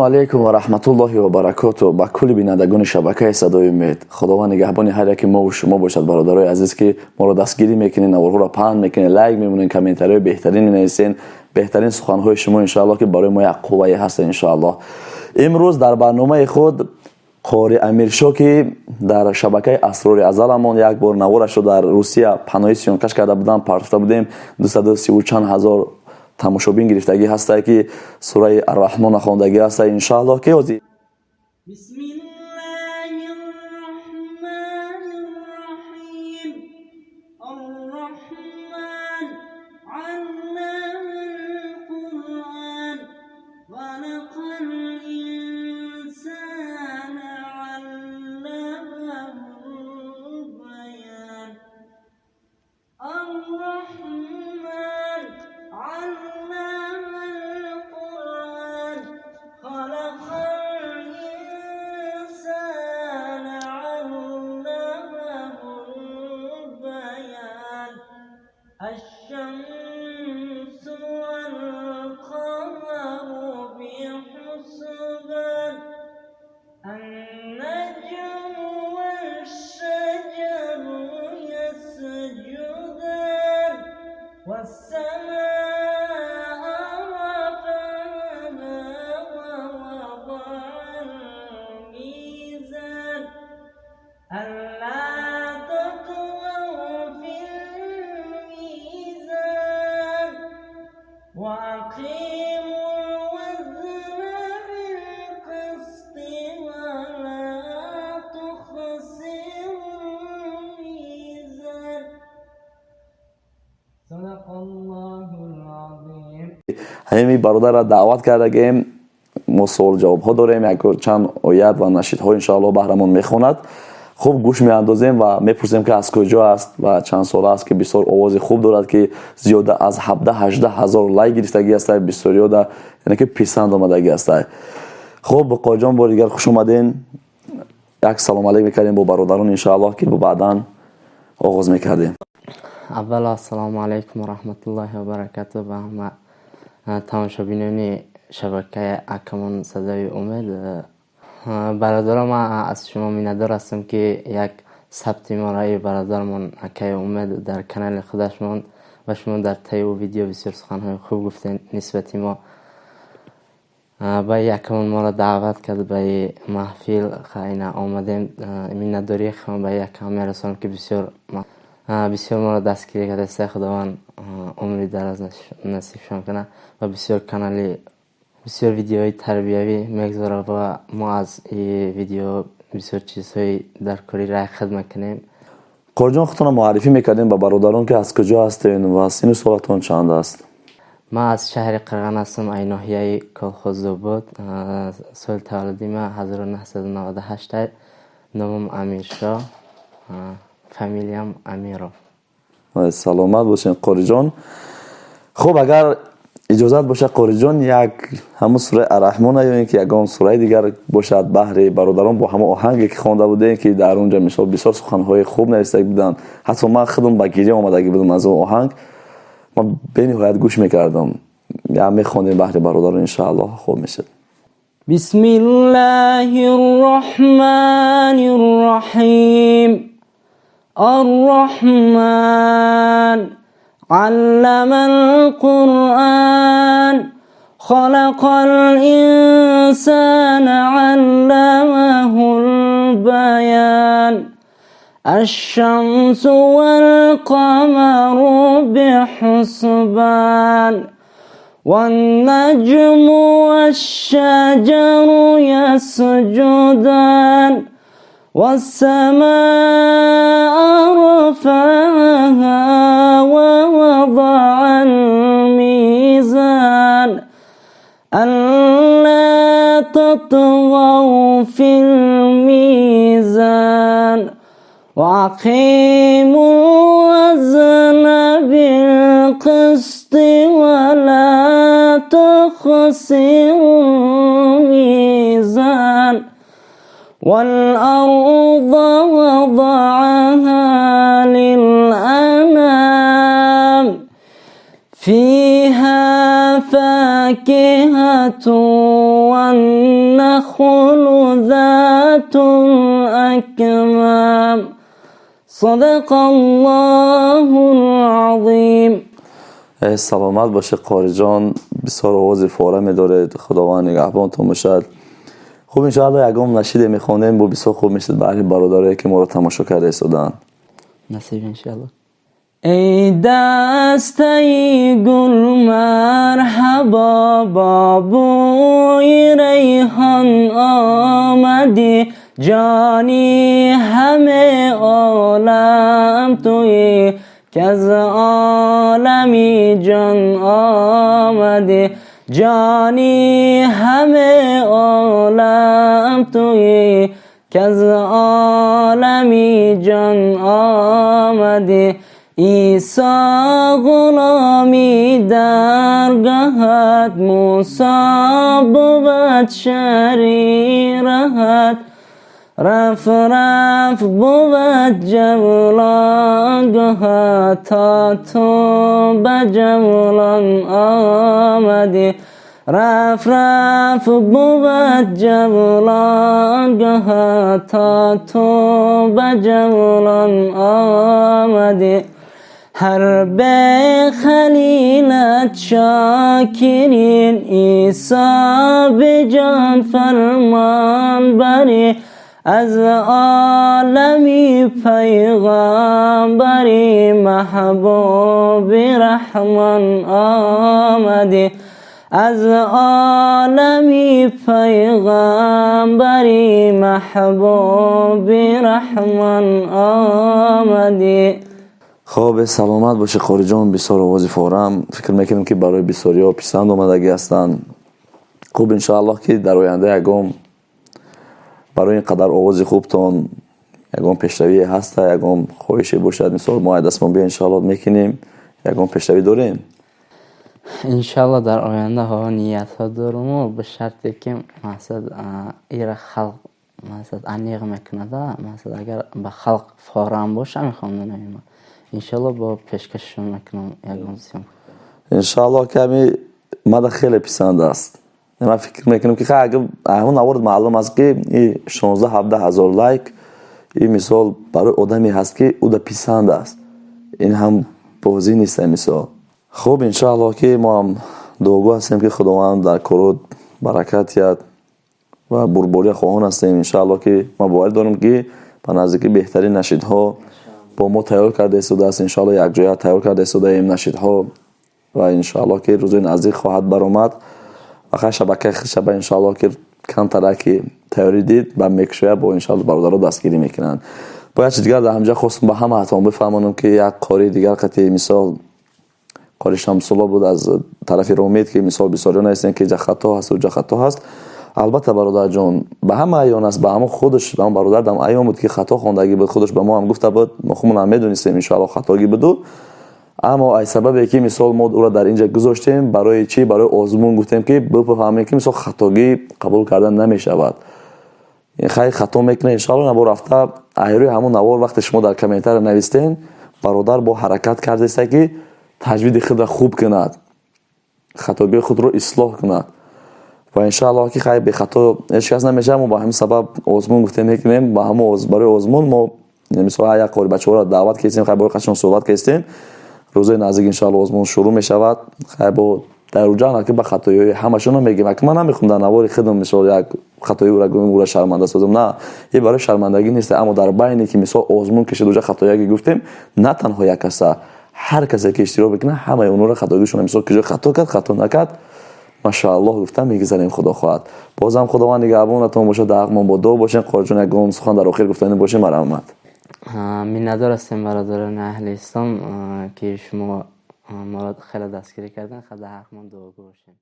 علیکم و رحمت الله و برکاته. با کل بینندگان شبکه صدای امید، خداوند نگهبان هر یک ما و شما باشد. برادرای عزیز که ما را دستگیری میکنین، نوارها را پهن میکنین، لایک میمونین، کامنت‌های بهترین مینویسین، بهترین سخنهای شما ان الله که برای ما یک قوه هست ان الله. امروز در برنامه خود قاری امیرشاه که در شبکه اسرار ازلمون یک بار نوارش رو در روسیه پناهی سیانکش کرده بودن، پارتفته بودیم. 230 و چند هزار تماشابین گرفتگی هسته که سوره الرحمن خواندگی هسته ان الله که از بسم الله الرحمن الرحیم. الرحمن علم القرآن خلق الانسان علمه البیان. الرحمن علم القرآن خلق الإنسان علمه البيان. الشمس والقمر بحسبان. النجم والشجر يسجدان. والسماء رفعها ووضع الميزان. ألا تطغوا في الميزان وأقيموا الوزن بالقسط ولا تخسروا الميزان. صدق الله العظیم. همین برادر را دعوت کردیم، ما سوال جواب ها داریم، یک چند آیات و نشید ها ان الله بهرمون میخواند. خوب گوش میاندازیم و میپرسیم که از کجا است و چند سال است که بسیار آواز خوب دارد که زیاده از 17-18 هزار لایک گرفتگی است، بسیار یاده یعنی که پسند آمدگی است. خب قاری جان بار دیگر خوش اومدین. یک سلام علیک میکردیم با برادران ان الله که بعداً آغاز میکردیم. اول السلام علیکم و رحمت الله و برکاته به همه تماشابینان شبکه اکمون صدای امید. برادر ما از شما میندار هستم که یک ثبت مارای برادرمون اکای امید در کانال خودشمون و شما در طی و ویدیو بسیار سخنهای خوب گفتین نسبت ما به یکمون ما را دعوت کرد به محفل خیلی آمدیم. مینداری خواهم به یک همه رسانم که بسیار ما را دستگیری کرده است. خداوند عمری دراز نصیبشان کنه و بسیار کانالی بسیار ویدیوهای تربیوی میگذاره و ما از این ویدیو بسیار چیزهای در کاری راه خدمت کنیم. قاری جان خودتان معرفی میکردیم به برادران که از کجا هستین و سن و سالتان چند است؟ ما از شهر قرغن هستم، ای ناحیه کالخوز بود. سال تولدی ما 1998. نامم امیرشاه، فامیلیم امیرو. سلامت باشین قاری جان. خب اگر اجازت باشه قاری جان، یک همون سوره الرحمن یا اینکه یگان سوره دیگر باشد بهر برادران با همه آهنگی که خوانده بودین که در اونجا مثال بسیار سخنهای خوب نوشته بودن، حتی من خودم با گریه آمدگی بودم از اون آهنگ، من به نهایت گوش میکردم. یا میخوانیم بهر برادران ان الله خوب میشه. بسم الله الرحمن الرحیم. الرحمن علم القرآن خلق الإنسان علمه البيان. الشمس والقمر بحسبان. والنجم والشجر يسجدان. والسماء رفعها ووضع الميزان. ألا تطغوا في الميزان وأقيموا الوزن بالقسط ولا تخسروا الميزان. والأرض وضعها للأنام فيها فاكهة والنخل ذات الأكمام صدق الله العظیم. سلامت باشه قاری جان، بسیار آواز فارمی داره، خداوند نگهبانتون باشد. خوب انشاءالله یکم نشید میخوانیم و بسیار خوب میشد برای برادرایی که ما رو تماشا کرده ایستادن. نصیب انشالله. ای دسته گل مرحبا با بوی ریحان آمدی، جانی همه عالم تویی که از عالمی جان آمدی، جانی همه عالم تویی که از عالمی جان آمدی. عیسی غلامی درگهت، موسی بود شریرت، رف رف بود جولان گهت، تا تو به جولان آمدی. رف رف بود جولان گهت، تا تو به جولان آمدی. هر به خلیلت شاکرین، عیسی به جان فرمان بری، از عالمی پیغامبری، محبوب رحمان آمدی. از عالمی پیغامبری، محبوب رحمان آمدی. خب سلامت باشه قاری جان، بسیار آواز فارم. فکر میکنم که برای بسیاری ها پسند آمدگی هستند. خوب انشاءالله که در آینده یکم برای اینقدر آواز خوبتان یکم پیشروی هست، یکم خواهشی باشد مثال ما دستمون بیا انشاءالله میکنیم یکم پیشروی داریم. انشالله در آینده ها نیت ها دارم و به شرطی که مثلا ایره خلق مثلا انیق میکنه ده، مثلا اگر به خلق فارم باشه میخوام نمیم انشالله با پیشکش میکنم یکم سیم. انشاءالله که همی مده خیلی پسند است. من فکر میکنم که اگر همون آورد معلوم است که این 16-17 هزار لایک این مثال برای آدمی هست که او ده پسند است، این هم بازی نیست مثال. خب انشاءالله که ما هم دوگو هستیم که خداوند در کارود برکت یاد و بربوری خواهان هستیم. انشاءالله که ما باور دارم که به نزدیکی بهترین نشیدها با ما تیار کرده ایستاده است. انشاءالله یک جای تیار کرده ایستاده ایم نشیدها و انشاءالله که روز نزدیک خواهد برآمد. و شبکه شبه انشاءالله که کم ترکی تیاری دید و میکشویه با انشاءالله برادرها دستگیری میکنن. باید چیز دیگر در همجا خواستم به همه حتما بفهمانم که یک قاری دیگر قطعی مثال قاری شمس‌الله بود از طرف رومید که مثال بسیاری نیستن که جا خطا هست و جا خطا هست. البته برادر جان به همه ایان است، به همه خودش به همه برادر دم ایان بود که خطا خوندگی بود، خودش به ما هم گفته بود، ما خودمون هم میدونستیم انشاءالله خطاگی بود. اما ای سببی که مثال ما او را در اینجا گذاشتیم برای چی؟ برای آزمون گفتیم که بفهمیم که مثال خطاگی قبول کردن نمیشود. این خیلی خطا میکنه. انشاءالله نبار رفته ایروی همون نوار وقت شما در کامنتر نوشتین برادر با حرکت کرده است که تجوید خود را خوب کند، خطاگی خود را اصلاح کند و انشاءالله که خیلی به خطا هیچ کس نمیشه. ما با همین سبب آزمون گفتیم میکنیم با همون برای آزمون ما مثلا یک قاری بچه‌ها را دعوت کردیم، خیلی با قشنگ صحبت کردیم. روز نزدیک انشاءالله آزمون شروع می شود. خیلی با در جان که به خطاهای همشون میگیم که من نمیخوام در نوار خودم مثلا یک خطایی را گفتم او را شرمنده سازم، نه این برای شرمندگی نیست. اما در بینی که مثلا آزمون کشید دوجا خطایی گفتیم نه تنها یک کس، هر کسی که اشتباه بکنه همه اون را خطاگیشون مثلا که خطا کرد خطا نکرد ماشاءالله گفتم میگذاریم خدا خواهد. بازم خداوند نگهبانتون باشه، در حقمون با دعا باشین. قاری جان یک سخن در آخر گفتن باشه مرحمت. میندار هستیم برادران اهل اسلام که شما ما را خیلی دستگیری کردن، خدا حقمون دعا باشین.